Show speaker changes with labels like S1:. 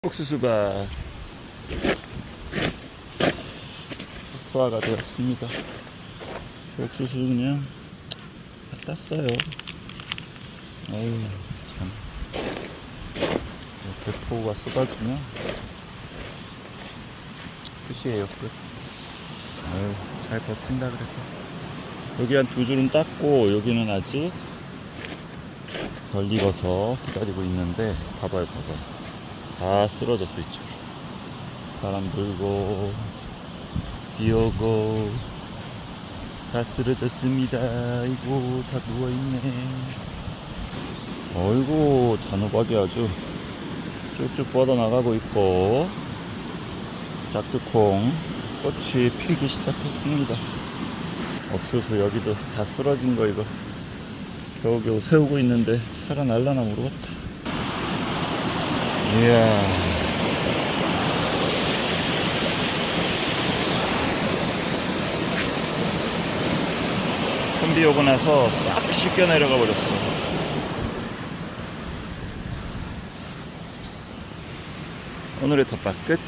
S1: 옥수수가 투하가 되었습니다. 옥수수 그냥 다 땄어요. 어휴 참, 이렇게 폭우가 쏟아지면 끝이에요. 끝. 어휴 잘 버틴다 그랬다. 여기 한 두 줄은 땄고 여기는 아직 덜 익어서 기다리고 있는데 봐봐요. 다 쓰러졌어. 이쪽 바람 불고 비 오고 다 쓰러졌습니다. 아이고 다 누워있네. 어이구 단호박이 아주 쭉쭉 뻗어나가고 있고 작두콩 꽃이 피기 시작했습니다. 옥수수 여기도 다 쓰러진 거 이거 겨우겨우 세우고 있는데 살아날라나 모르겠다. 이야 큰 비 오고 나서 싹 씻겨 내려가 버렸어. 오늘의 텃밭 끝.